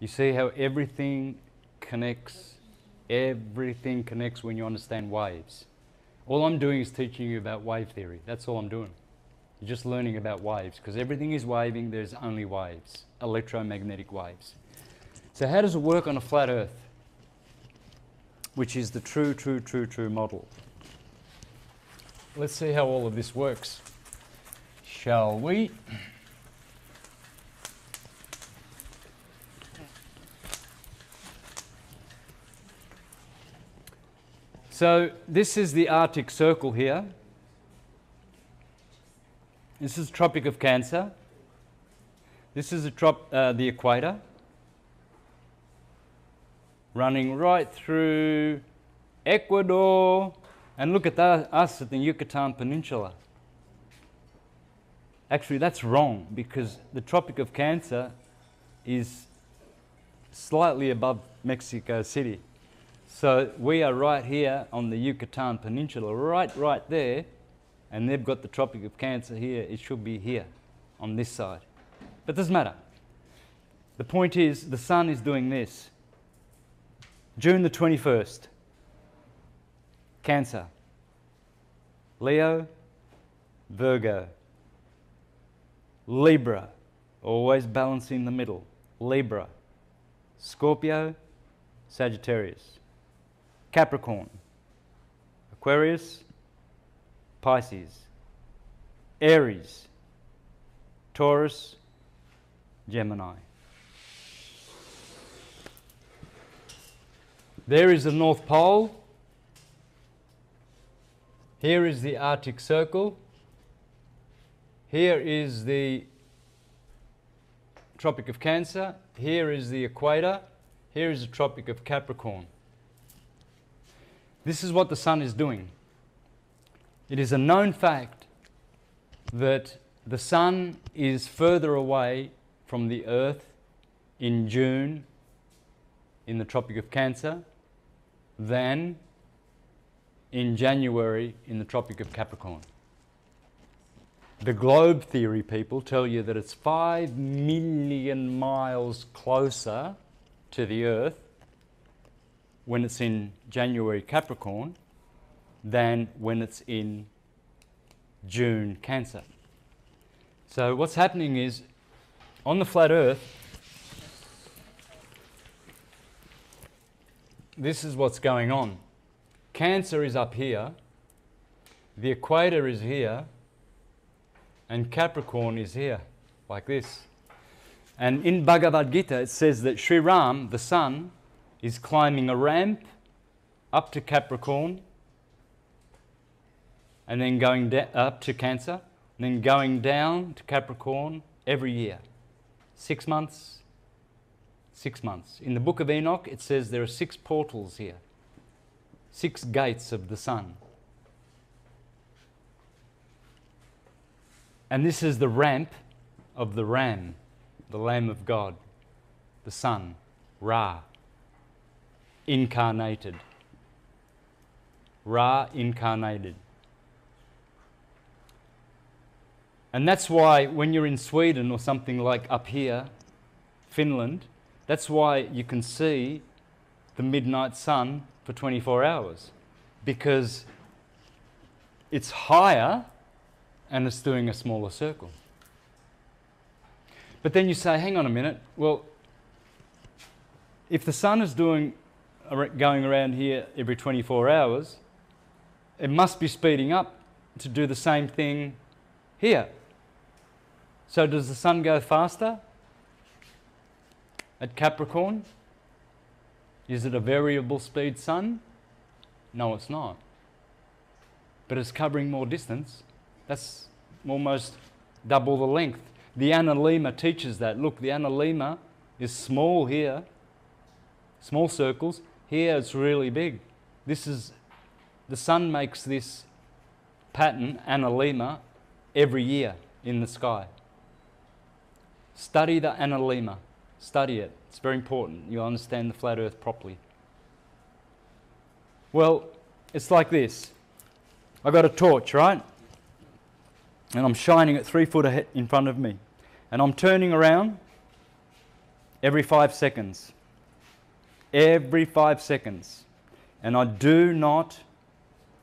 You see how everything connects? Everything connects when you understand waves. All I'm doing is teaching you about wave theory. That's all I'm doing. You're just learning about waves, because everything is waving. There's only waves, electromagnetic waves. So how does it work on a flat Earth, which is the true model? Let's see how all of this works, shall we? So this is the Arctic Circle here. This is Tropic of Cancer. This is the equator, running right through Ecuador. And look at us at the Yucatan Peninsula. Actually, that's wrong, because the Tropic of Cancer is slightly above Mexico City. So we are right here on the Yucatan Peninsula, right there, and they've got the Tropic of Cancer here. It should be here, on this side. But it doesn't matter. The point is, the sun is doing this. June the 21st, Cancer, Leo, Virgo, Libra, always balancing the middle, Libra, Scorpio, Sagittarius, Capricorn, Aquarius, Pisces, Aries, Taurus, Gemini. There is the North Pole. Here is the Arctic Circle. Here is the Tropic of Cancer. Here is the equator. Here is the Tropic of Capricorn. This is what the sun is doing. It is a known fact that the sun is further away from the Earth in June in the Tropic of Cancer than in January in the Tropic of Capricorn. The globe theory people tell you that it's 5 million miles closer to the Earth when it's in January Capricorn than when it's in June Cancer. So what's happening is, on the flat Earth, this is what's going on. Cancer is up here, the equator is here, and Capricorn is here, like this. And in Bhagavad Gita it says that Sri Ram, the sun, is climbing a ramp up to Capricorn, and then going up to Cancer, and then going down to Capricorn every year. 6 months, 6 months. In the book of Enoch it says there are 6 portals here, 6 gates of the sun. And this is the ramp of the Ram, the Lamb of God, the sun, Ra, incarnated. Ra incarnated. And that's why when you're in Sweden or something like up here, Finland, that's why you can see the midnight sun for 24 hours, because it's higher and it's doing a smaller circle. But then you say, hang on a minute, well, if the sun is going around here every 24 hours, it must be speeding up to do the same thing here. So does the sun go faster at Capricorn? Is it a variable speed sun? No, it's not. But it's covering more distance. That's almost double the length. The analemma teaches that. Look, the analemma is small here, small circles. Here it's really big. This is, the sun makes this pattern, analemma, every year in the sky. Study the analemma. Study it. It's very important. You'll understand the flat Earth properly. Well, it's like this. I've got a torch, right? And I'm shining it 3 foot ahead in front of me. And I'm turning around every 5 seconds. Every 5 seconds. And I do not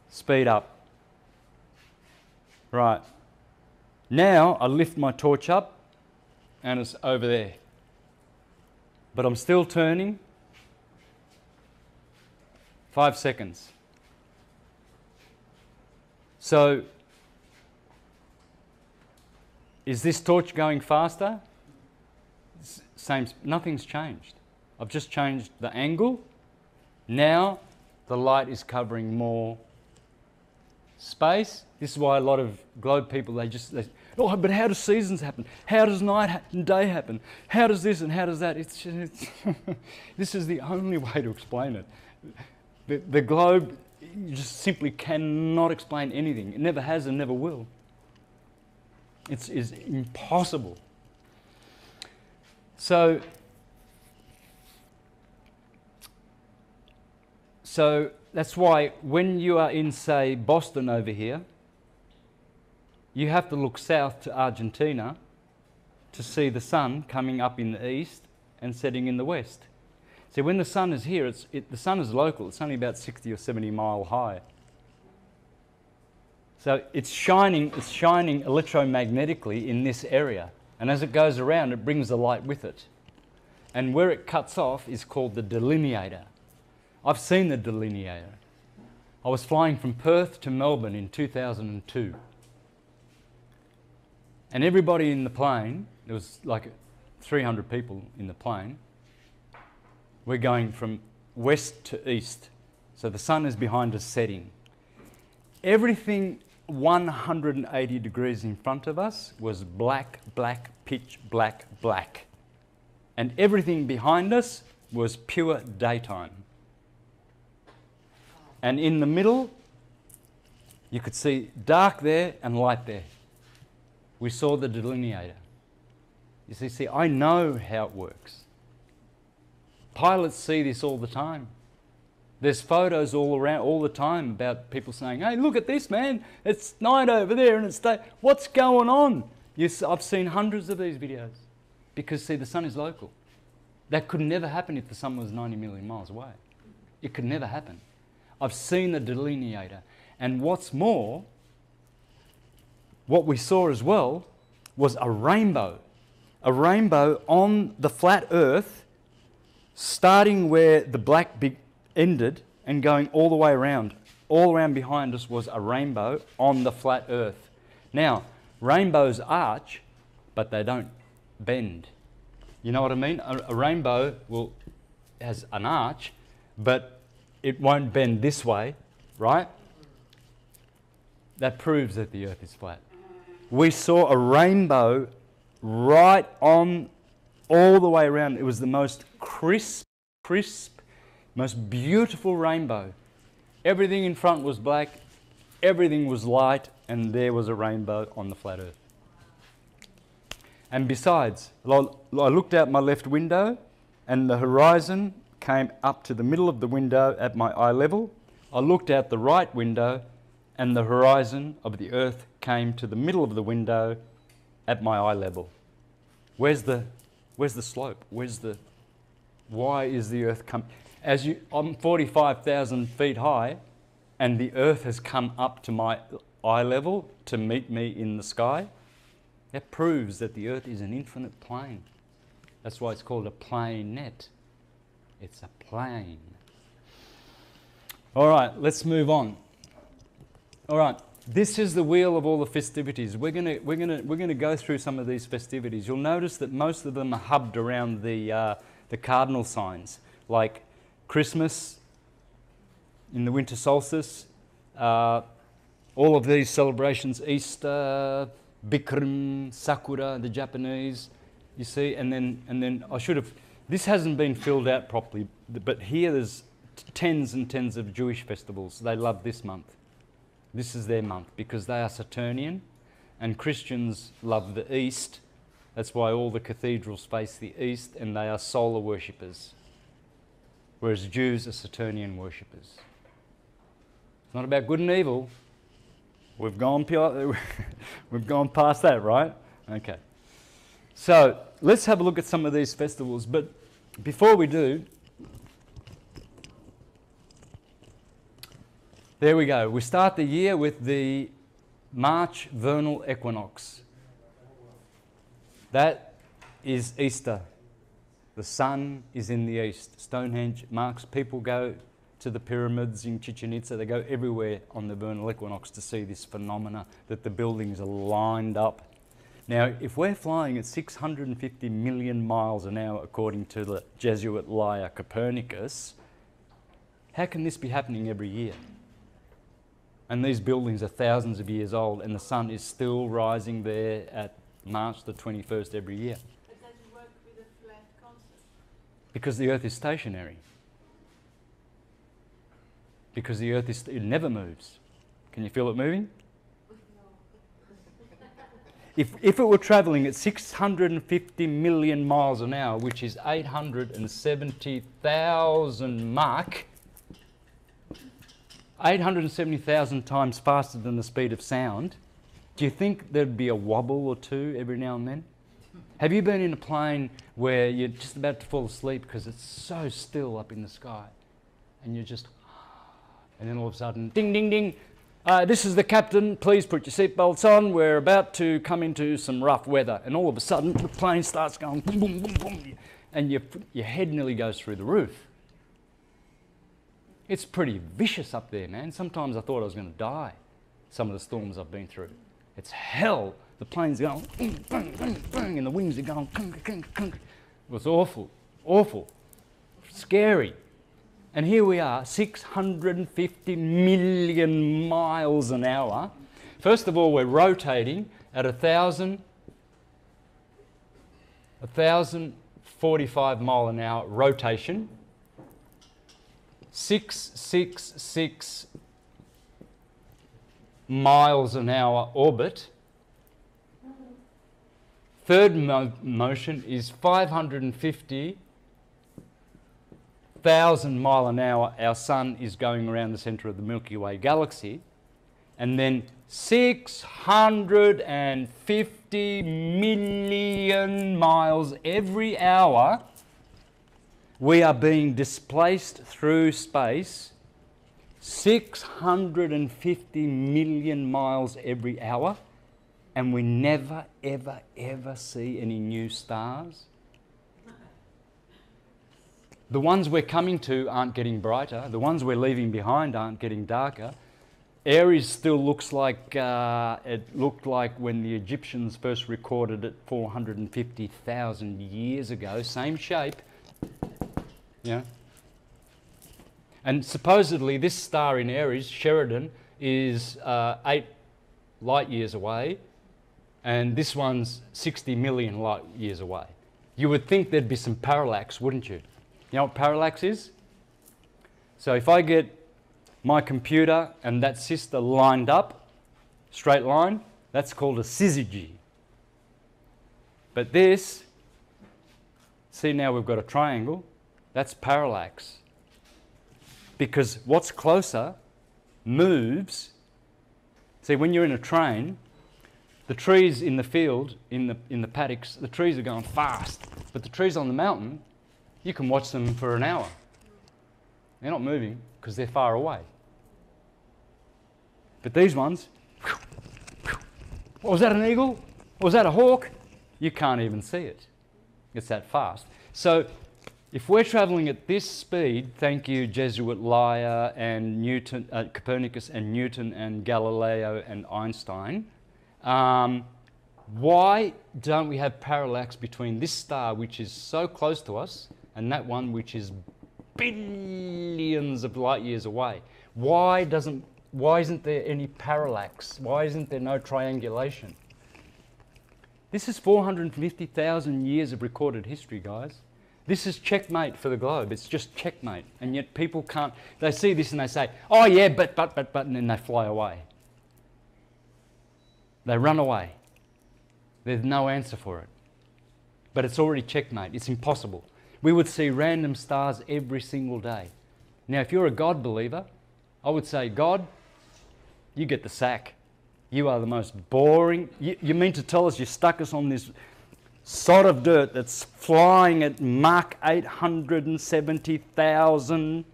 speed up. Right. Now I lift my torch up and it's over there. But I'm still turning. 5 seconds. So, is this torch going faster? Same, nothing's changed. I've just changed the angle. Now the light is covering more space. This is why a lot of globe people, oh, but how do seasons happen? How does night and day happen? How does this and how does that? It's this is the only way to explain it. The globe, you just simply cannot explain anything. It never has and never will. It's impossible. So that's why when you are in, say, Boston over here, you have to look south to Argentina to see the sun coming up in the east and setting in the west. See, when the sun is here, the sun is local. It's only about 60 or 70 mile high. So it's shining electromagnetically in this area. And as it goes around, it brings the light with it. And where it cuts off is called the delineator. I've seen the delineator. I was flying from Perth to Melbourne in 2002. And everybody in the plane, there was like 300 people in the plane, we're going from west to east. So the sun is behind us setting. Everything 180 degrees in front of us was black, black, pitch black, black. And everything behind us was pure daytime. And in the middle, you could see dark there and light there. We saw the delineator. You see, I know how it works. Pilots see this all the time. There's photos all around all the time about people saying, hey, look at this, man. It's night over there and it's day. What's going on? I've seen hundreds of these videos. Because, see, the sun is local. That could never happen if the sun was 90 million miles away. It could never happen. I've seen the delineator. And what's more, what we saw as well was a rainbow. A rainbow on the flat earth, starting where the black big ended and going all the way around. All around behind us was a rainbow on the flat earth. Now, rainbows arch, but they don't bend. You know what I mean? A rainbow has an arch, but it won't bend this way, right? That proves that the earth is flat. We saw a rainbow right on all the way around. It was the most crisp, most beautiful rainbow. Everything in front was black, everything was light, and there was a rainbow on the flat earth. And besides, I looked out my left window and the horizon came up to the middle of the window at my eye level. I looked out the right window and the horizon of the earth came to the middle of the window at my eye level. Where's the slope? Why is the earth come? I'm 45,000 feet high and the earth has come up to my eye level to meet me in the sky. That proves that the earth is an infinite plane. That's why it's called a planet. It's a plane. All right, let's move on. All right, this is the wheel of all the festivities. We're gonna go through some of these festivities. You'll notice that most of them are hubbed around the cardinal signs, like Christmas in the winter solstice, all of these celebrations, Easter, Bikram, Sakura, the Japanese, you see, and then I should have, this hasn't been filled out properly, but here there's tens and tens of Jewish festivals. They love this month. This is their month because they are Saturnian, and Christians love the East. That's why all the cathedrals face the East, and they are solar worshippers, whereas Jews are Saturnian worshippers. It's not about good and evil. We've gone past that, right? Okay. So let's have a look at some of these festivals. But before we do, there we go. We start the year with the March vernal equinox. That is Easter. The sun is in the east. Stonehenge marks, people go to the pyramids in Chichen Itza. They go everywhere on the vernal equinox to see this phenomena that the buildings are lined up. Now, if we're flying at 650 million miles an hour, according to the Jesuit liar Copernicus, how can this be happening every year? And these buildings are thousands of years old, and the sun is still rising there at March the 21st every year. But does it work with a flat concept? Because the Earth is stationary. Because the Earth it never moves. Can you feel it moving? If it were travelling at 650 million miles an hour, which is 870,000 Mach, 870,000 times faster than the speed of sound, do you think there'd be a wobble or two every now and then? Have you been in a plane where you're just about to fall asleep because it's so still up in the sky, and you're just, and then all of a sudden, ding, ding, ding, this is the captain, please put your seatbelts on, we're about to come into some rough weather. And all of a sudden, the plane starts going boom, boom, boom, boom, and your head nearly goes through the roof. It's pretty vicious up there, man. Sometimes I thought I was going to die, some of the storms I've been through. It's hell. The plane's going, bang, bang, bang, bang, and the wings are going, kunk, kunk, kunk. It was awful, awful, scary. And here we are, 650 million miles an hour. First of all, we're rotating at 1,045 mile an hour rotation. 666 miles an hour orbit. Third motion is 550,000 mile an hour. Our sun is going around the centre of the Milky Way galaxy. And then 650 million miles every hour, we are being displaced through space 650 million miles every hour, and we never, ever, ever see any new stars. The ones we're coming to aren't getting brighter. The ones we're leaving behind aren't getting darker. Aries still looks like it looked like when the Egyptians first recorded it 450,000 years ago. Same shape. Yeah. And supposedly this star in Aries, Sheridan, is 8 light years away, and this one's 60 million light years away. You would think there'd be some parallax, wouldn't you? You know what parallax is? So if I get my computer and that sister lined up, straight line, that's called a syzygy. But this, see now we've got a triangle, that's parallax. Because what's closer moves. See, when you're in a train, the trees in the field, in the paddocks, the trees are going fast. But the trees on the mountain, you can watch them for an hour. They're not moving because they're far away. But these ones, was that an eagle? Was that a hawk? You can't even see it. It's that fast. So if we're travelling at this speed, thank you Jesuit liar and Newton, Copernicus and Newton and Galileo and Einstein, why don't we have parallax between this star, which is so close to us, and that one which is billions of light years away? Why isn't there any parallax? Why isn't there no triangulation? This is 450,000 years of recorded history, guys. This is checkmate for the globe. It's just checkmate. And yet people can't, they see this and they say, oh yeah, but, and then they fly away. They run away. There's no answer for it. But it's already checkmate. It's impossible. We would see random stars every single day. Now, if you're a God believer, I would say, God, you get the sack. You are the most boring. You mean to tell us you stuck us on this sod of dirt that's flying at Mach 870,000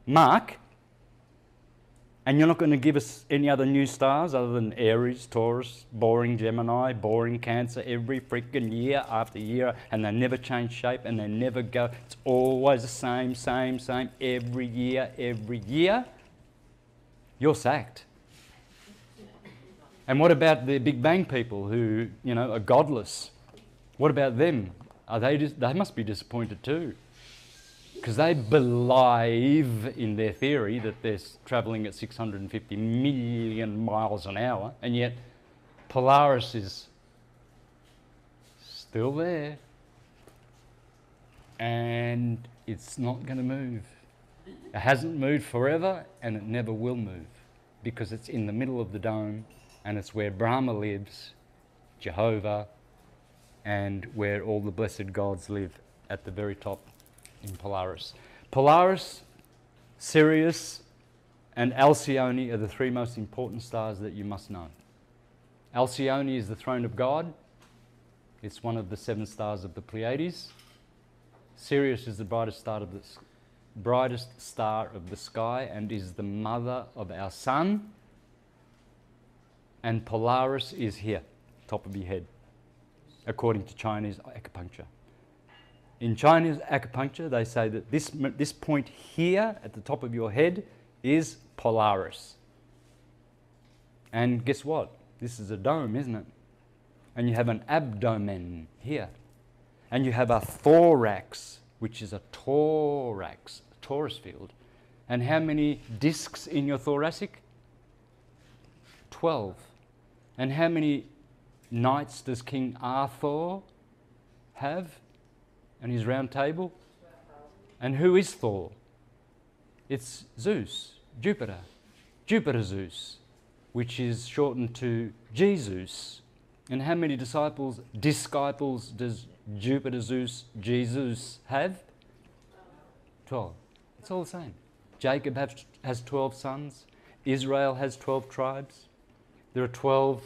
Mach, and you're not going to give us any other new stars other than Aries, Taurus, boring Gemini, boring Cancer every freaking year after year, and they never change shape and they never go. It's always the same, every year. You're sacked. And what about the Big Bang people who, you know, are godless? What about them? They must be disappointed too, because they believe in their theory that they're travelling at 650 million miles an hour, and yet Polaris is still there, and it's not going to move. It hasn't moved forever, and it never will move, because it's in the middle of the dome, and it's where Brahma lives, Jehovah, and where all the blessed gods live, at the very top in Polaris. Polaris, Sirius, and Alcyone are the three most important stars that you must know. Alcyone is the throne of God. It's one of the 7 stars of the Pleiades. Sirius is the brightest star of the sky and is the mother of our sun. And Polaris is here, top of your head, according to Chinese acupuncture. In Chinese acupuncture, they say that this point here at the top of your head is Polaris. And guess what? This is a dome, isn't it? And you have an abdomen here. And you have a thorax, which is a torus field. And how many discs in your thoracic? 12. And how many knights does King Arthur have and his round table? And who is Thor? It's Zeus, Jupiter Zeus, which is shortened to Jesus. And how many disciples does Jupiter Zeus, Jesus have? 12. It's all the same. Jacob has 12 sons. Israel has 12 tribes. There are 12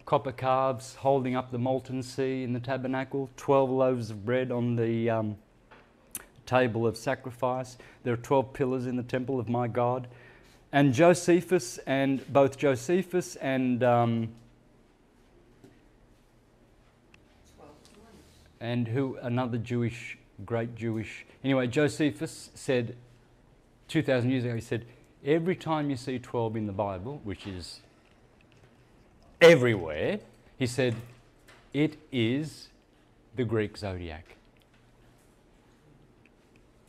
copper calves holding up the molten sea in the tabernacle, 12 loaves of bread on the table of sacrifice. There are 12 pillars in the temple of my God. And Josephus, and both Josephus and who, another great Jewish, anyway, Josephus said 2,000 years ago, he said, every time you see 12 in the Bible, which is everywhere, he said, it is the Greek zodiac.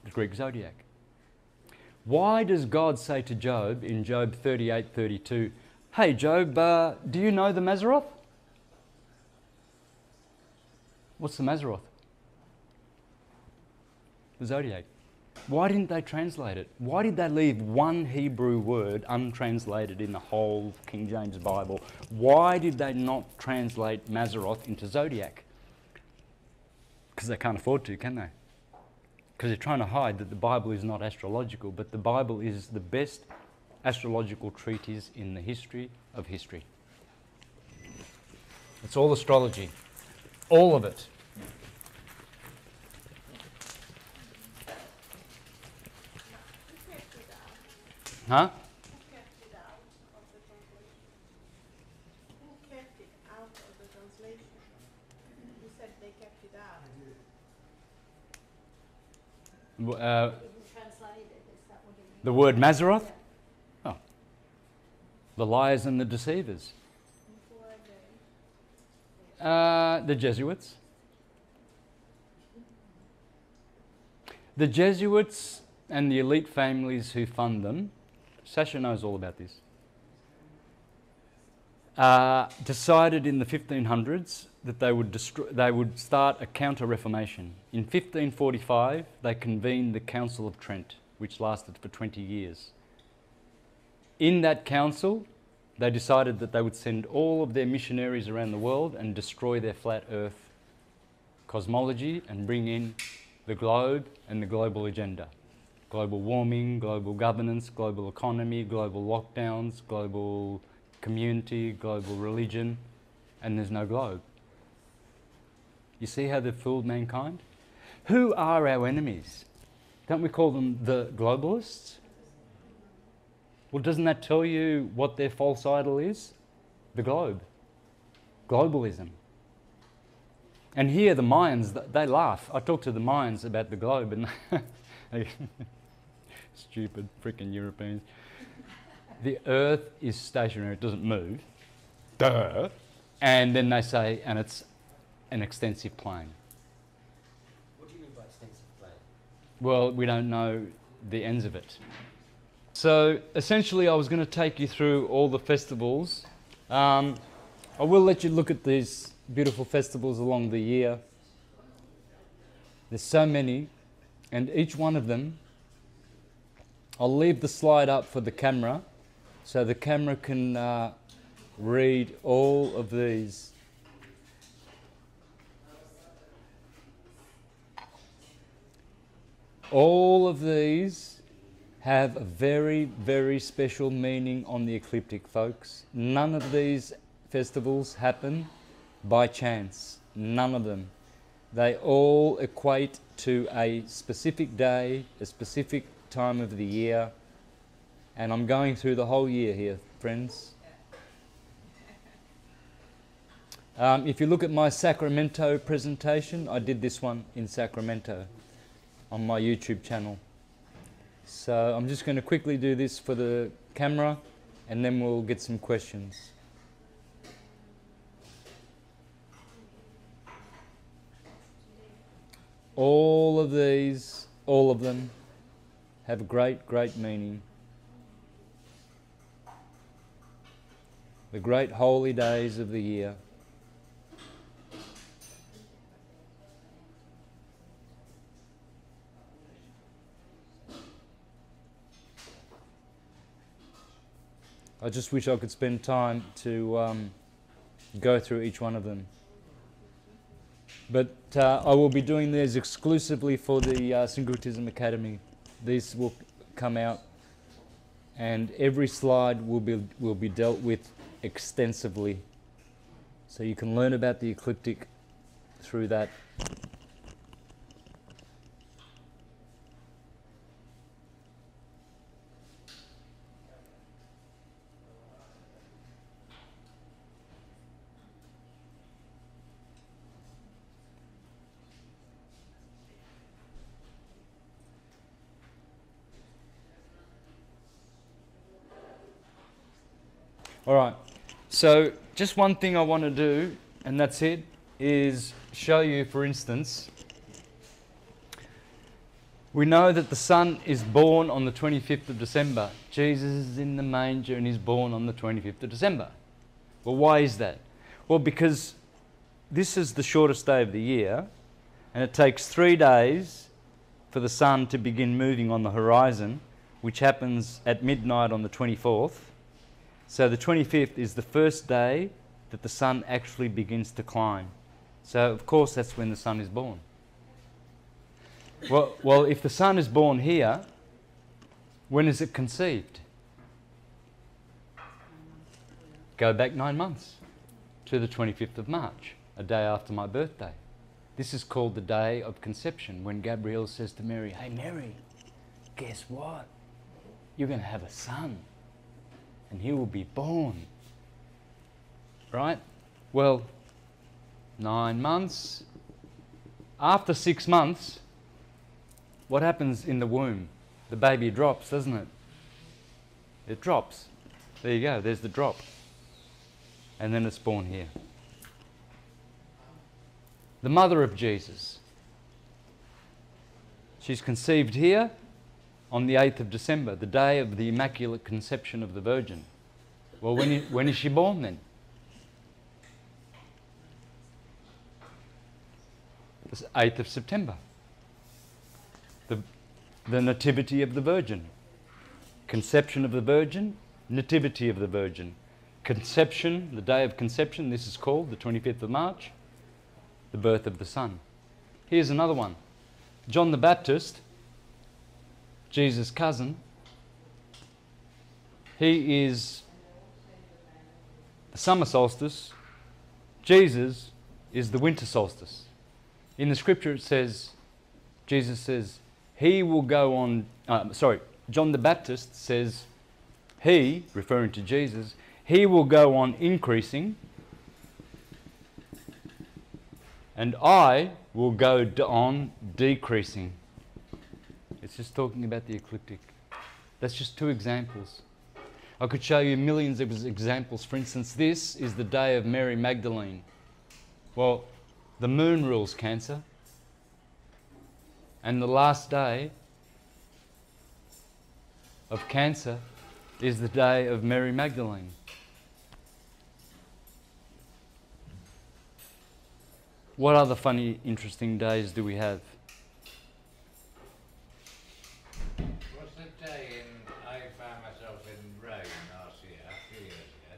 The Greek zodiac. Why does God say to Job in Job 38:32, hey Job, do you know the Mazzaroth? What's the Mazzaroth? The zodiac. Why didn't they translate it? Why did they leave one Hebrew word untranslated in the whole King James Bible? Why did they not translate Mazzaroth into zodiac? Because they can't afford to, can they? Because they're trying to hide that the Bible is not astrological, but the Bible is the best astrological treatise in the history of history. It's all astrology. All of it. Huh? Who kept it out of the translation? Who kept it out of the translation? You said they kept it out. Who translated it? Is that what you mean? The word Mazzaroth? Oh. The liars and the deceivers. Who are they? The Jesuits. The Jesuits and the elite families who fund them, Sasha knows all about this, decided in the 1500s that they would start a counter-reformation. In 1545, they convened the Council of Trent, which lasted for 20 years. In that council, they decided that they would send all of their missionaries around the world and destroy their flat earth cosmology and bring in the globe and the global agenda. Global warming, global governance, global economy, global lockdowns, global community, global religion, and there's no globe. You see how they've fooled mankind? Who are our enemies? Don't we call them the globalists? Well, doesn't that tell you what their false idol is? The globe. Globalism. And here the Mayans, they laugh. I talk to the Mayans about the globe and stupid freaking Europeans. The earth is stationary, it doesn't move. Duh. And then they say, and it's an extensive plane. What do you mean by extensive plane? Well, we don't know the ends of it. So essentially I was going to take you through all the festivals. I will let you look at these beautiful festivals along the year. There's so many, and each one of them, I'll leave the slide up for the camera so the camera can read all of these. All of these have a very, very special meaning on the ecliptic, folks. None of these festivals happen by chance. None of them. They all equate to a specific day, a specific time of the year. And I'm going through the whole year here, friends. If you look at my Sacramento presentation, I did this one in Sacramento on my YouTube channel. So I'm just going to quickly do this for the camera and then we'll get some questions. All of these, all of them, have a great, great meaning. The great holy days of the year. I just wish I could spend time to go through each one of them. But I will be doing these exclusively for the Syncretism Academy. These will come out and every slide will be dealt with extensively. So you can learn about the ecliptic through that. All right, so just one thing I want to do, and that's it, is show you, for instance, we know that the Son is born on the 25th of December. Jesus is in the manger and he's born on the 25th of December. Well, why is that? Well, because this is the shortest day of the year, and it takes 3 days for the sun to begin moving on the horizon, which happens at midnight on the 24th. So the 25th is the first day that the sun actually begins to climb. So of course that's when the sun is born. Well, if the sun is born here, when is it conceived? Go back 9 months to the 25th of March, a day after my birthday. This is called the day of conception, when Gabriel says to Mary, "Hey Mary, guess what? You're going to have a son. And he will be born." Right? Well, 9 months. After 6 months, what happens in the womb? The baby drops, doesn't it? It drops. There you go, there's the drop. And then it's born here. The mother of Jesus. She's conceived here on the 8th of December, the day of the Immaculate Conception of the Virgin. Well, when is she born then? The 8th of September. The Nativity of the Virgin. Conception of the Virgin, Nativity of the Virgin. Conception, the day of conception, this is called the 25th of March, the birth of the Son. Here's another one. John the Baptist, Jesus' cousin, he is the summer solstice. Jesus is the winter solstice. In the scripture it says, Jesus says, he will go on, John the Baptist says, he, referring to Jesus, he will go on increasing, and I will go on decreasing. It's just talking about the ecliptic. That's just two examples. I could show you millions of examples. For instance, this is the day of Mary Magdalene. Well, the moon rules Cancer. And the last day of Cancer is the day of Mary Magdalene. What other funny, interesting days do we have? What's the day I found myself in Rome last year, a few years ago,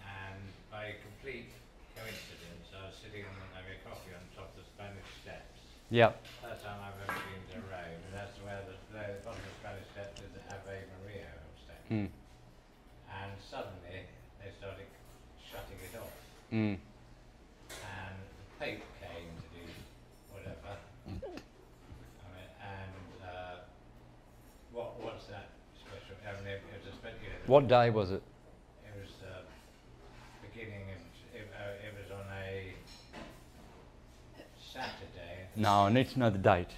and by complete coincidence, I was sitting having a coffee on top of the Spanish Steps. Yeah. First time I've ever been to Rome, and that's where the bottom of the Spanish Steps is the Ave Maria stone. And suddenly they started shutting it off. And the Pope came to do whatever. What's that special? I mean, it was a special. What day was it? It was beginning of. It was on a Saturday. No, I need to know the date.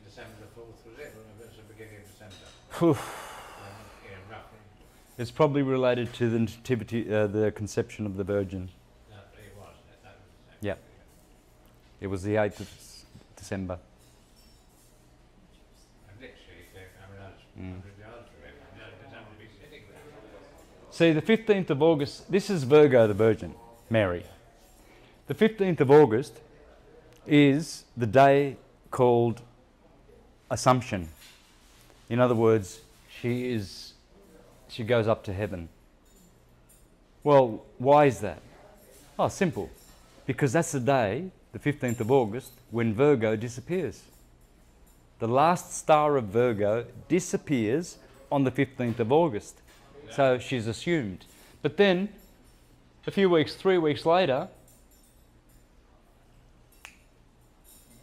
December the 4th was it? It was the beginning of December. Roughly. It's probably related to the nativity, the conception of the Virgin. No, it was. That was December. Yeah. It was the 8th of December. See, the 15th of August, this is Virgo the Virgin, Mary. The 15th of August is the day called Assumption. In other words, she goes up to heaven. Well, why is that? Oh, simple. Because that's the day, the 15th of August, when Virgo disappears. The last star of Virgo disappears on the 15th of August. So she's assumed. But then, a few weeks, 3 weeks later,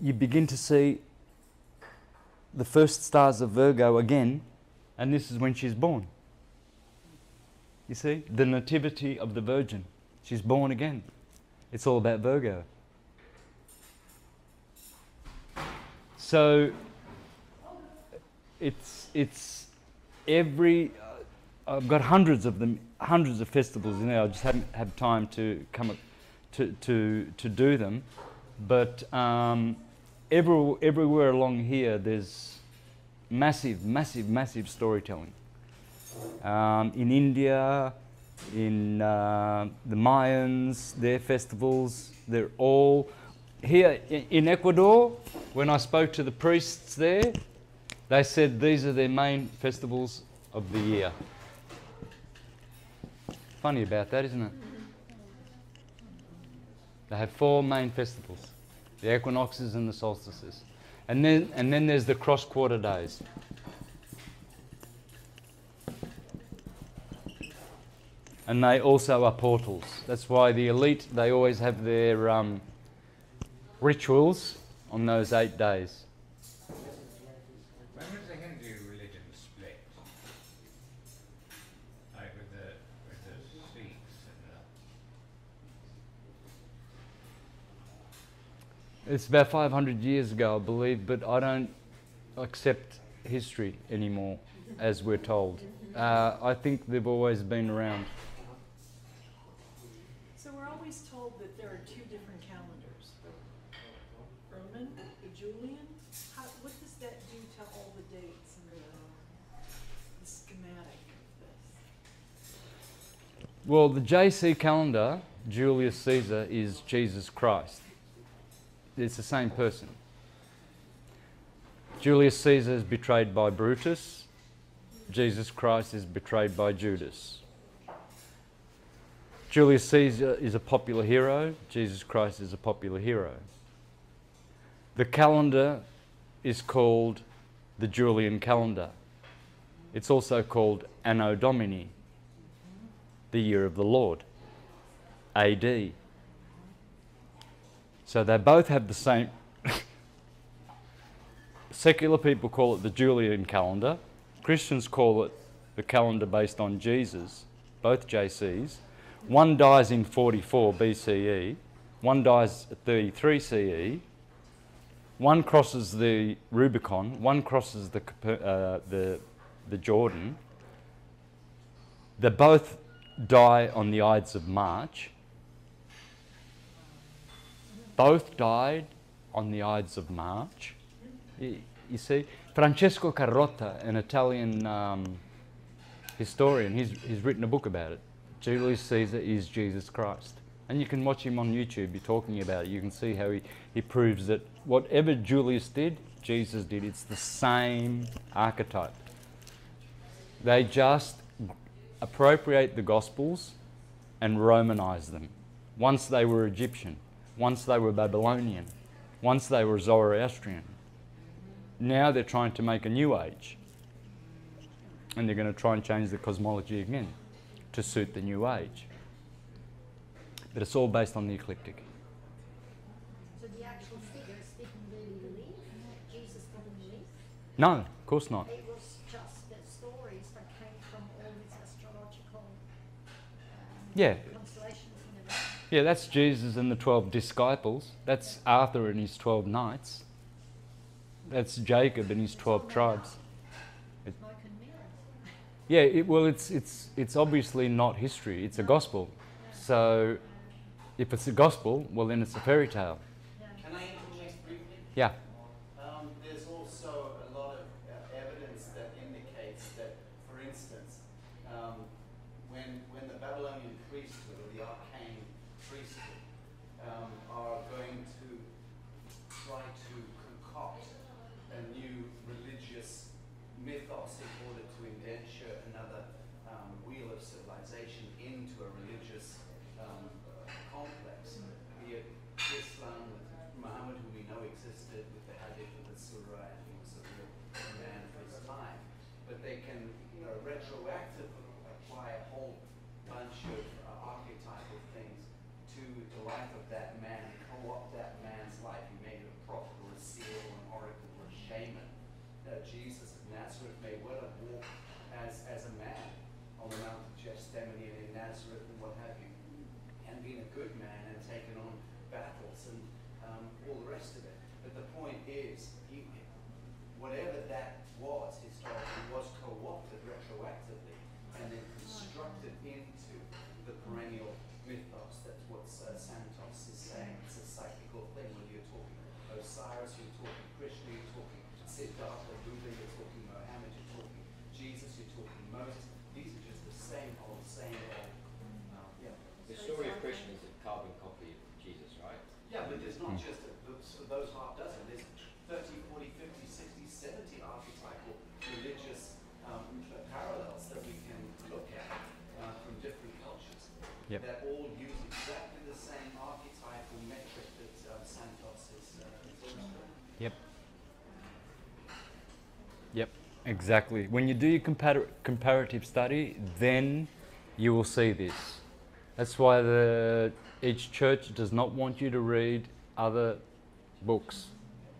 you begin to see the first stars of Virgo again, and this is when she's born. You see? The nativity of the Virgin. She's born again. It's all about Virgo. So, it's every... I've got hundreds of them, hundreds of festivals in there. I just haven't had time to come up to do them. But everywhere along here, there's massive, massive, massive storytelling. In India, in the Mayans, their festivals, they're all here in Ecuador. When I spoke to the priests there, they said these are their main festivals of the year. Funny about that, isn't it? They have 4 main festivals: the equinoxes and the solstices, and then there's the cross-quarter days. And they also are portals. That's why the elite, they always have their rituals on those 8 days. When was the Hindu religion split? Like with the Sikhs and It's about 500 years ago, I believe, but I don't accept history anymore, as we're told. I think they've always been around. So we're always told that there are 2 different calendars, the Roman, the Julian. What does that do to all the dates and the schematic of this? Well, the JC calendar, Julius Caesar, is Jesus Christ. It's the same person. Julius Caesar is betrayed by Brutus. Jesus Christ is betrayed by Judas. Julius Caesar is a popular hero. Jesus Christ is a popular hero. The calendar is called the Julian calendar. It's also called Anno Domini, the year of the Lord, AD. So they both have the same. Secular people call it the Julian calendar. Christians call it the calendar based on Jesus, both JCs. One dies in 44 BCE, one dies at 33 CE. One crosses the Rubicon, one crosses the Jordan. They both die on the Ides of March. Both died on the Ides of March. You see, Francesco Carrotta, an Italian historian, he's written a book about it. Julius Caesar is Jesus Christ. And you can watch him on YouTube, you're talking about it. You can see how he proves that whatever Julius did, Jesus did. It's the same archetype. They just appropriate the Gospels and Romanize them. Once they were Egyptian, once they were Babylonian, once they were Zoroastrian. Now they're trying to make a new age. And they're going to try and change the cosmology again to suit the new age. But it's all based on the eclectic. So the actual figures didn't really believe? Jesus didn't believe? No, of course not. It was just the stories that came from all these astrological Yeah. constellations and everything. Yeah, that's Jesus and the 12 disciples. That's Arthur and his 12 knights. That's Jacob and his 12 tribes. Smoke and mirrors. Yeah, it's obviously not history. It's a gospel. So if it's a gospel, well then it's a fairy tale. Can I interject briefly? Yeah. There's also a lot of evidence that indicates that, for instance, when the Babylonian priesthood or the arcane priesthood are going to try to concoct a new religious mythos in order to indenture another wheel of civilization into a religious complex, be it Islam with Muhammad, who we know existed, with the Hadith of the Surah, and he was a real man of his time. But they can retroactively apply a whole bunch of archetypal things to the life of that man, co-opt that man's life. He made it a prophet or a seer or an oracle or a shaman. Jesus of Nazareth may well have walked as a man on the Mount of Gethsemane and in Nazareth and what have you, and been a good man and taken on battles and all the rest of it. But the point is, whatever that was historically was co-opted retroactively and then constructed into the perennial mythos. That's what Santos is saying. It's a cyclical thing. Whether you're talking Osiris, you're talking Krishna, you're talking Siddhartha, Buddha, you're talking Mohammed, you're talking Jesus, you're talking Moses. These are just the same old. Yeah. The story of Krishna is a carbon copy of Jesus, right? Yeah, but there's not just those half dozen. There's 30, 40, 50, 60, 70 archetypal religious parallels that we can look at from different cultures. Yep. That all use exactly the same archetypal metric that Santos is illustrating. Yep. Yep, exactly. When you do your comparative study, then you will see this. That's why each church does not want you to read other books.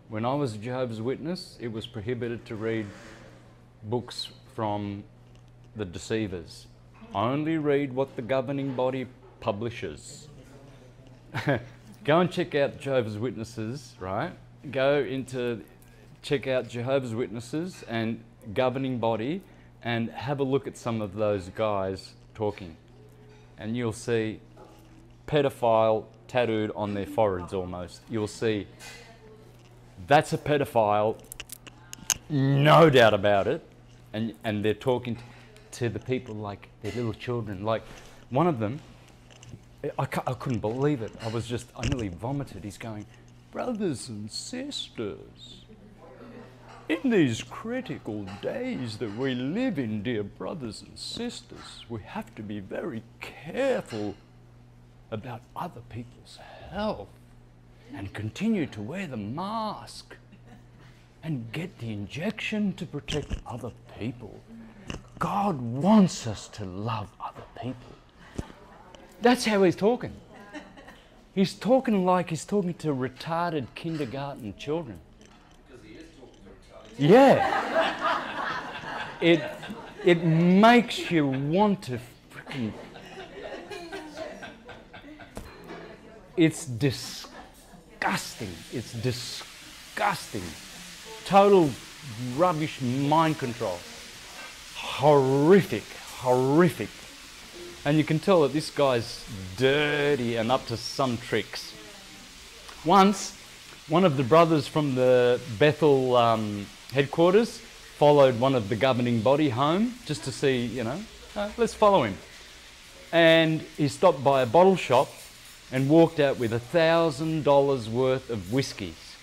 When I was a Jehovah's Witness, it was prohibited to read books from the deceivers. Only read what the governing body publishes. Go and check out Jehovah's Witnesses, right? Check out Jehovah's Witnesses and governing body and have a look at some of those guys talking. And you'll see pedophile tattooed on their foreheads almost. You'll see that's a pedophile, no doubt about it. And they're talking to the people like they're little children. Like one of them, I couldn't believe it. I nearly vomited. He's going, brothers and sisters, in these critical days that we live in, dear brothers and sisters, we have to be very careful about other people's health and continue to wear the mask and get the injection to protect other people. God wants us to love other people. That's how he's talking. He's talking like he's talking to retarded kindergarten children. Because he is talking to retarded. Yeah. It makes you want to freaking... It's disgusting. It's disgusting. Total rubbish mind control. Horrific, horrific. And you can tell that this guy's dirty and up to some tricks. Once, one of the brothers from the Bethel headquarters followed one of the governing body home just to see, you know, let's follow him. And he stopped by a bottle shop and walked out with $1,000 worth of whiskies.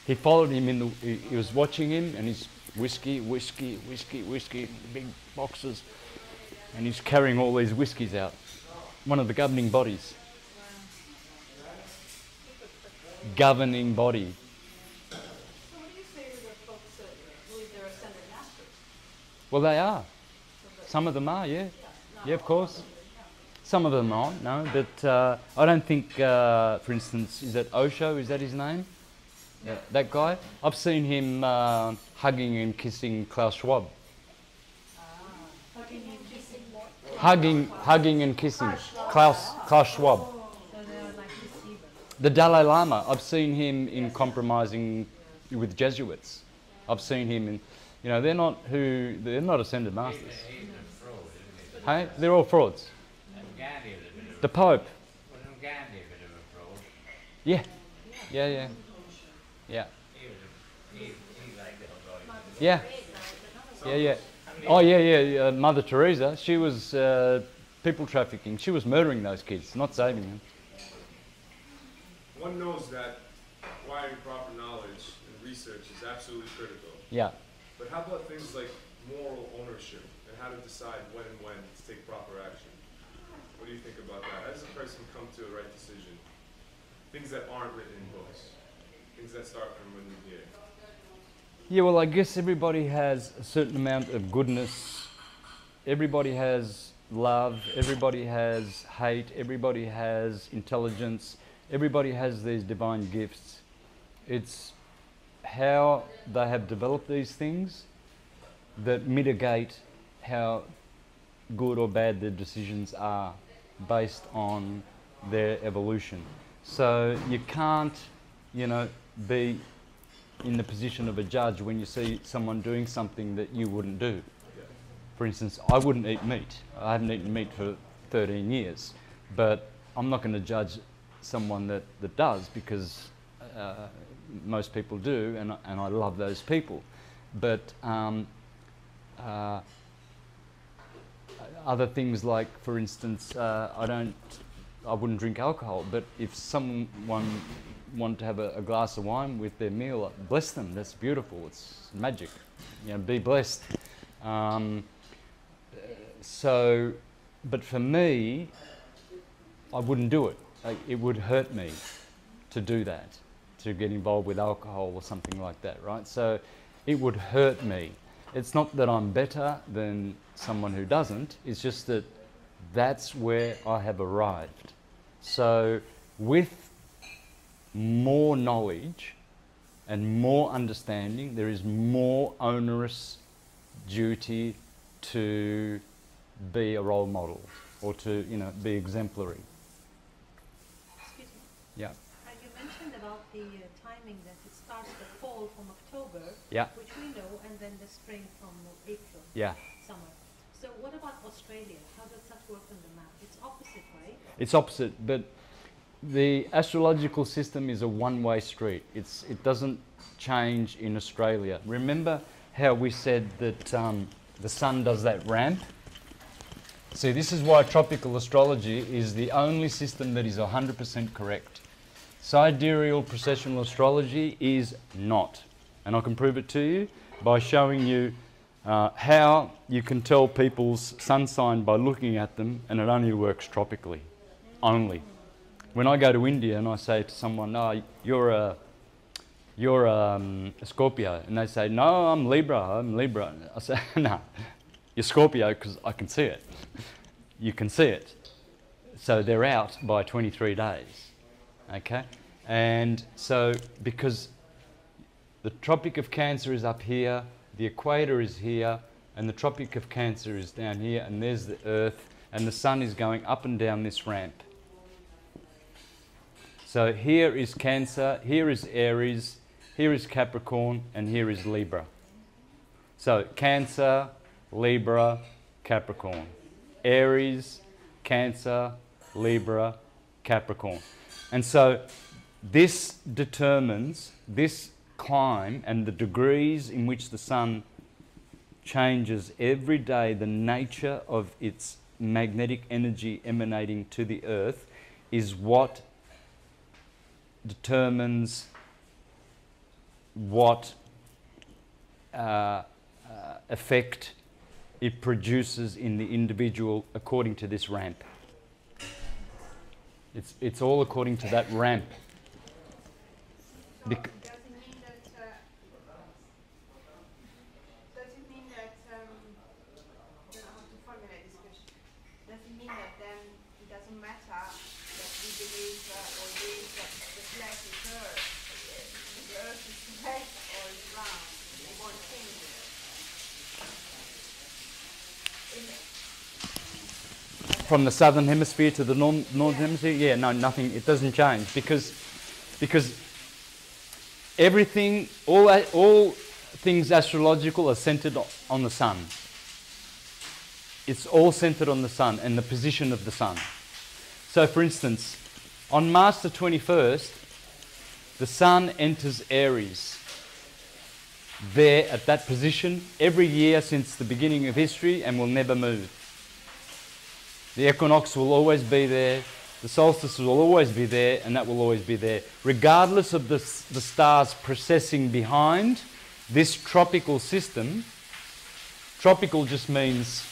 He followed him in the, he was watching him and he's whiskey, big boxes. And he's carrying all these whiskies out. One of the governing bodies. Governing body. So what do you say to the folks that believe they're ascended masters? Well, they are. Some of them are, yeah. Yeah, of course. Some of them aren't, no. But I don't think, for instance, is that Osho? Is that his name? That guy? I've seen him hugging and kissing Klaus Schwab. Hugging and kissing Klaus Schwab. So they are like deceivers. The Dalai Lama, I've seen him in compromising with Jesuits. I've seen him in, you know, they're not ascended masters. He's a fraud, isn't he? Hey, they're all frauds. And Gandhi was a bit of The Pope, wasn't Gandhi a bit of a fraud? yeah. Yeah. He was he like little guy. Yeah. Oh, yeah. Mother Teresa, she was people trafficking. She was murdering those kids, not saving them. One knows that acquiring proper knowledge and research is absolutely critical. Yeah. But how about things like moral ownership and how to decide when to take proper action? What do you think about that? How does a person come to a right decision? Things that aren't written in books. Things that start from when you're here. Yeah, well, I guess everybody has a certain amount of goodness. Everybody has love. Everybody has hate. Everybody has intelligence. Everybody has these divine gifts. It's how they have developed these things that mitigate how good or bad their decisions are based on their evolution. So you can't, you know, be in the position of a judge when you see someone doing something that you wouldn't do. For instance, I wouldn't eat meat. I haven't eaten meat for 13 years, but I'm not going to judge someone that does, because most people do, and I love those people. But other things like, for instance, I wouldn't drink alcohol, but if someone wanted to have a glass of wine with their meal, bless them. That's beautiful. It's magic. You know, be blessed. But for me, I wouldn't do it. Like, it would hurt me to do that, to get involved with alcohol or something like that, right? So it would hurt me. It's not that I'm better than someone who doesn't. It's just that that's where I have arrived. So with more knowledge and more understanding, there is more onerous duty to be a role model or to, you know, be exemplary. Excuse me. Yeah. You mentioned about the timing that it starts the fall from October, Yeah. which we know, and then the spring from April, Yeah. summer. So what about Australia? How does that work on the map? It's opposite, right? It's opposite, but the astrological system is a one-way street. It doesn't change in Australia. Remember how we said that the sun does that ramp? See, this is why tropical astrology is the only system that is 100% correct. Sidereal precessional astrology is not. And I can prove it to you by showing you how you can tell people's sun sign by looking at them, and it only works tropically. Only. When I go to India and I say to someone, "No, you're a Scorpio," and they say, "No, I'm Libra. I say, "No, you're Scorpio because I can see it. You can see it." So they're out by 23 days. Okay? And so because the Tropic of Cancer is up here, the equator is here, and the Tropic of Cancer is down here, and there's the Earth, and the Sun is going up and down this ramp. So here is Cancer, here is Aries, here is Capricorn, and here is Libra. So Cancer, Libra, Capricorn. Aries, Cancer, Libra, Capricorn. And so this determines, this climb and the degrees in which the Sun changes every day, the nature of its magnetic energy emanating to the Earth is what determines what effect it produces in the individual according to this ramp. It's all according to that ramp. So does it mean that I don't know how to formulate this question. Does it mean that then it doesn't matter that we believe or believe that the flat is Earth, the Earth is flat or is round? It won't change it. From the southern hemisphere to the northern hemisphere, yeah, no, nothing. It doesn't change because everything, all things astrological are centered on the Sun. It's all centered on the Sun and the position of the Sun. So, for instance, on March the 21st, the Sun enters Aries. There at that position every year since the beginning of history and will never move. The equinox will always be there, the solstice will always be there, and that will always be there. Regardless of the stars processing behind this tropical system, tropical just means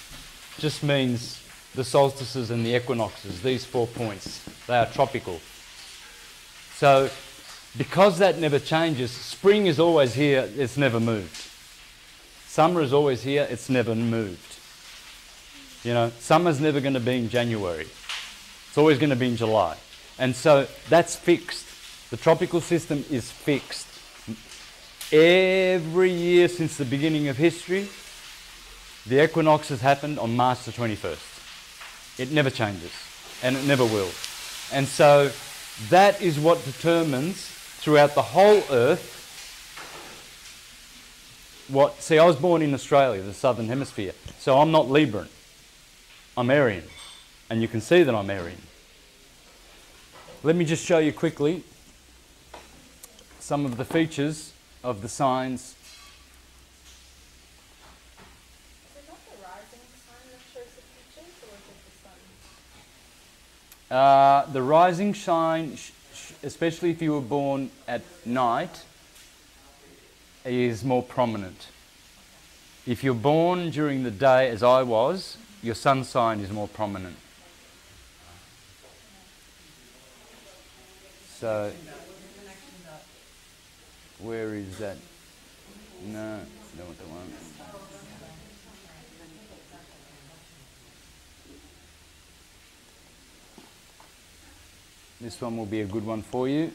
the solstices and the equinoxes, these 4 points. They are tropical. So, because that never changes, spring is always here, it's never moved. Summer is always here, it's never moved. You know, summer's never going to be in January. It's always going to be in July. And so that's fixed. The tropical system is fixed. Every year since the beginning of history, the equinox has happened on March the 21st. It never changes, and it never will. And so that is what determines throughout the whole Earth what... See, I was born in Australia, the Southern Hemisphere, so I'm not Libran. I'm Aryan, and you can see that I'm Aryan. Let me just show you quickly some of the features of the signs. Is it not the rising sign that shows the features, or is it the Sun? The rising sign, especially if you were born at night, is more prominent. If you're born during the day, as I was, your sun sign is more prominent. So, where is that? No, not the one. This one will be a good one for you.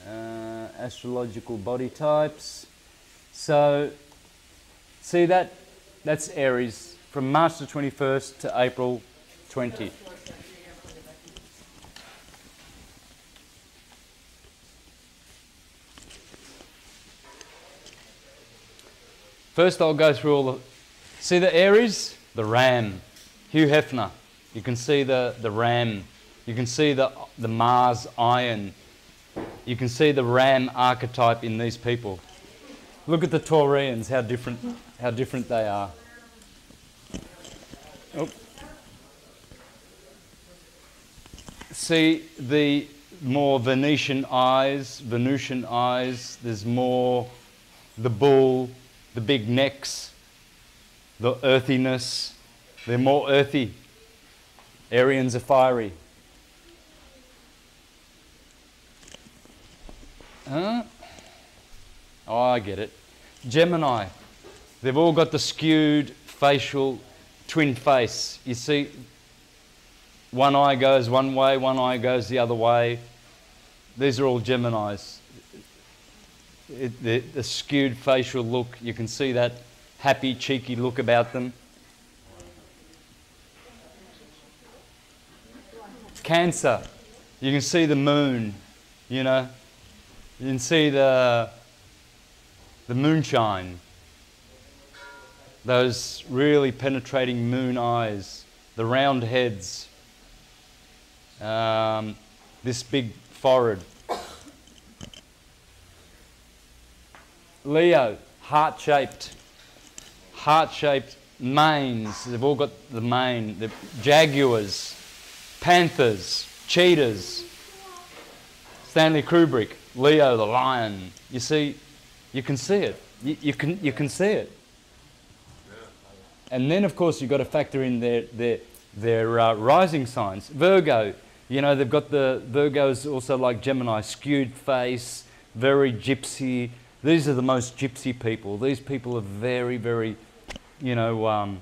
Astrological body types. So, see that? That's Aries from March the 21st to April 20. First I'll go through all the... See the Aries? The ram. Hugh Hefner. You can see the ram. You can see the Mars iron. You can see the ram archetype in these people. Look at the Taurians, how different they are. Oh. See the more Venusian eyes. There's more the bull, the big necks, the earthiness. They're more earthy. Aryans are fiery. Huh? Oh, I get it. Gemini. They've all got the skewed facial twin face. You see, one eye goes one way, one eye goes the other way. These are all Geminis. The skewed facial look, you can see that happy, cheeky look about them. Cancer, you can see the moon, you know. You can see the moonshine. Those really penetrating moon eyes, the round heads, this big forehead. Leo, heart-shaped manes. They've all got the mane. The jaguars, panthers, cheetahs. Stanley Kubrick, Leo the lion. You see, you can see it. You can see it. And then, of course, you've got to factor in their rising signs. Virgo, you know, they've got the Virgos also like Gemini, skewed face, very gypsy. These are the most gypsy people. These people are very, very, you know,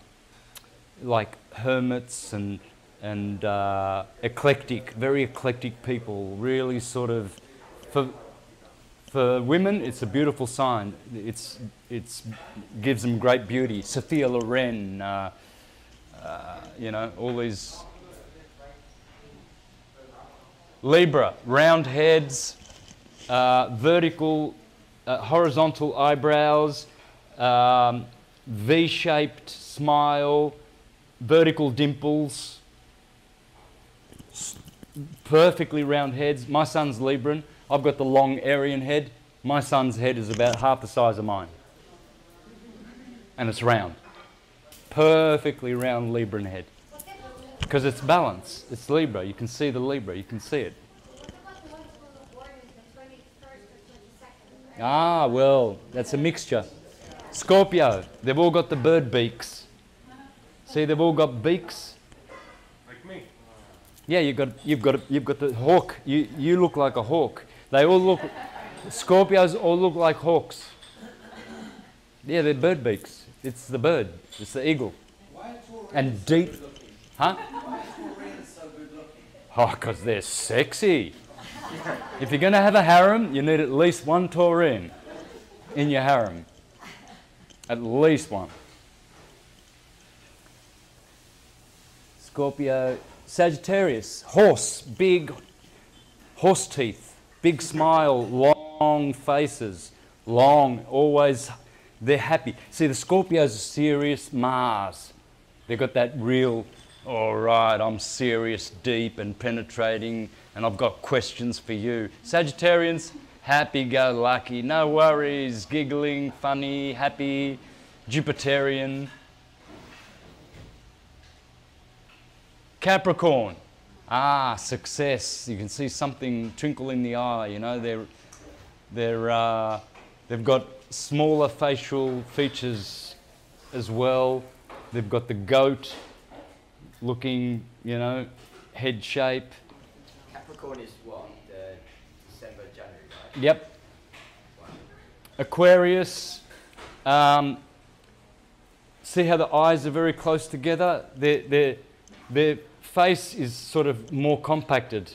like hermits and eclectic, very eclectic people. Really sort of, for women, it's a beautiful sign. It's gives them great beauty. Sophia Loren, you know, all these. Libra, round heads, vertical, horizontal eyebrows, V-shaped smile, vertical dimples, perfectly round heads. My son's Libran. I've got the long Aryan head. My son's head is about half the size of mine. And it's round. Perfectly round Libran head. Because it's balance. It's Libra. You can see the Libra. You can see it. Ah, well, that's a mixture. Scorpio. They've all got the bird beaks. See, they've all got beaks. Like me. Yeah, you've got the hawk. You look like a hawk. They all look. Scorpios all look like hawks. Yeah, they're bird beaks. It's the bird. It's the eagle. And deep. Huh? Oh, because they're sexy. If you're going to have a harem, you need at least one Taurine in your harem. At least one. Scorpio. Sagittarius. Horse. Big horse teeth. Big smile. Long faces. Long. Always. They're happy. See, the Scorpios are serious. Mars. They've got that real, all right, I'm serious, deep and penetrating, and I've got questions for you. Sagittarians, happy-go-lucky, no worries, giggling, funny, happy, Jupiterian. Capricorn, success. You can see something twinkle in the eye, you know, they've got smaller facial features as well. They've got the goat looking, you know, head shape. Capricorn is what? December, January, right? Yep. Wow. Aquarius. See how the eyes are very close together? Their face is sort of more compacted.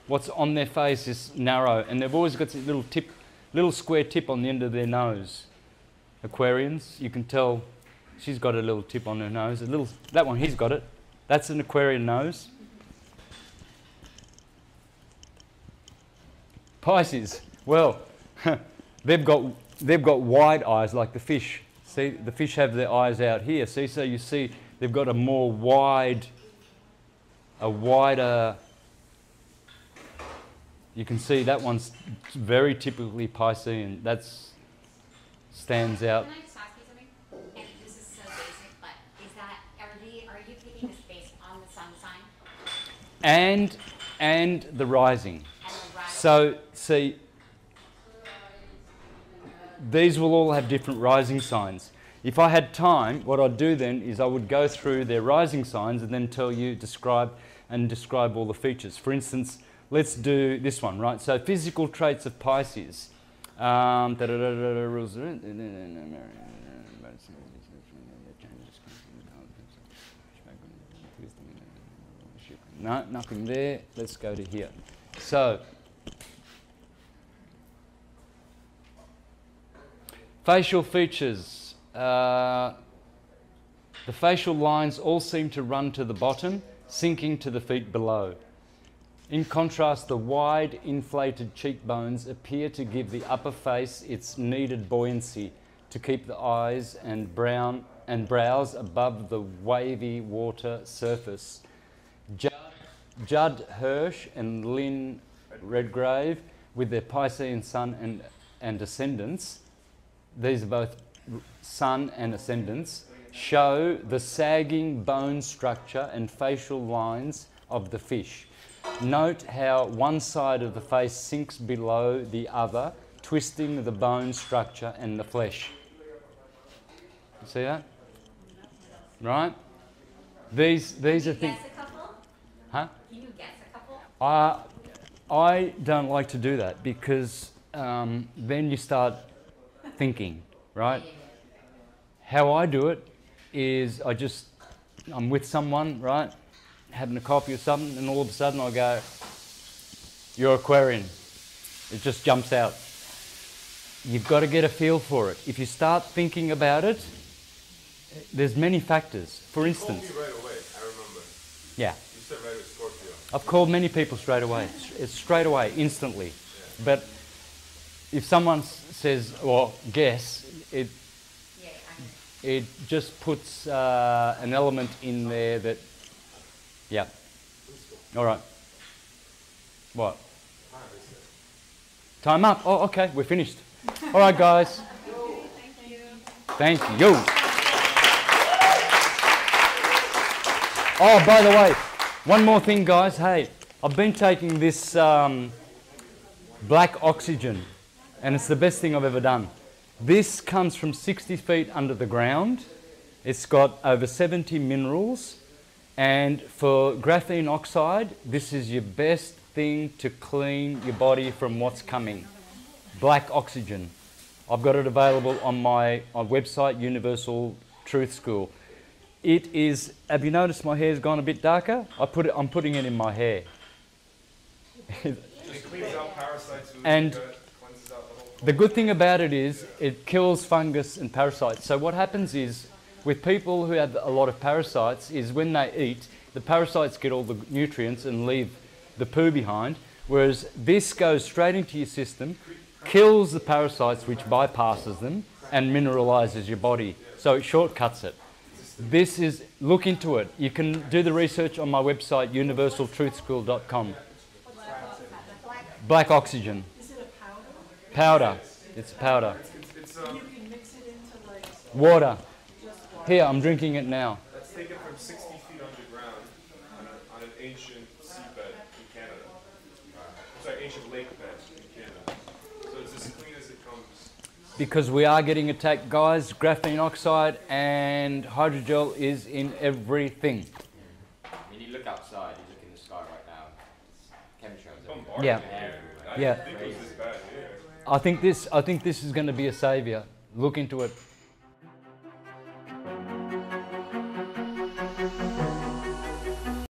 What's on their face is narrow, and they've always got this little square tip on the end of their nose. Aquarians, you can tell she's got a little tip on her nose. That one, he's got it. That's an Aquarian nose. Pisces, well, they've got wide eyes like the fish. See, the fish have their eyes out here. See, so you see they've got a wider. You can see that one's very typically Piscean. That stands out. Can I just ask you something? And this is so basic, but is that are you taking this based on the sun sign? And the rising. And the rising. So see, these will all have different rising signs. If I had time, what I'd do then is I would go through their rising signs and then tell you, describe all the features. For instance, let's do this one, right? So physical traits of Pisces. No, nothing there. Let's go to here. So, facial features. The facial lines all seem to run to the bottom, sinking to the feet below. In contrast, the wide, inflated cheekbones appear to give the upper face its needed buoyancy to keep the eyes and brows above the wavy water surface. Judd Hirsch and Lynn Redgrave, with their Piscean sun and ascendants, these are both sun and ascendants, show the sagging bone structure and facial lines of the fish. Note how one side of the face sinks below the other, twisting the bone structure and the flesh. You see that? Right? These are things. Guess a couple? Huh? Can you guess a couple? I don't like to do that because then you start thinking, right? How I do it is I'm with someone, right? Having a coffee or something, and all of a sudden I go, "You're Aquarian." It just jumps out. You've got to get a feel for it. If you start thinking about it, there's many factors. For instance, you called me right away, I remember. Yeah. You said right with Scorpio. I've called many people straight away. It's straight away, instantly. Yeah. But if someone says, or guess, Yeah, it just puts an element in there that, yeah. All right. What? Time up. Oh, okay, we're finished. All right, guys. Thank you. Oh, by the way, one more thing, guys. Hey, I've been taking this black oxygen, and it's the best thing I've ever done. This comes from 60 feet under the ground. It's got over 70 minerals, and for graphene oxide, this is your best thing to clean your body from what's coming. Black oxygen. I've got it available on my website, Universal Truth School. It is, have you noticed my hair's gone a bit darker? I'm putting it in my hair. It cleans out parasites. And cleanses out the whole. the good thing about it is it kills fungus and parasites. So what happens is, with people who have a lot of parasites, is when they eat, the parasites get all the nutrients and leave the poo behind, whereas this goes straight into your system, kills the parasites, which bypasses them, and mineralizes your body. So it shortcuts it. This is, look into it. You can do the research on my website, universaltruthschool.com. Black oxygen. Is it a powder? Powder. It's powder. It's You can mix it into like Water. just water. Here, I'm drinking it now. That's taken from 60 feet underground on an ancient seabed in Canada. Sorry, ancient lake bed in Canada. So it's as clean as it comes. Because we are getting attacked, guys. Graphene oxide and hydrogel is in everything. When you look outside, you look in the sky right now, chemtrails everywhere. Bombarded Yeah. here. I Yeah. didn't think it was this bad here. I think this is going to be a savior. Look into it.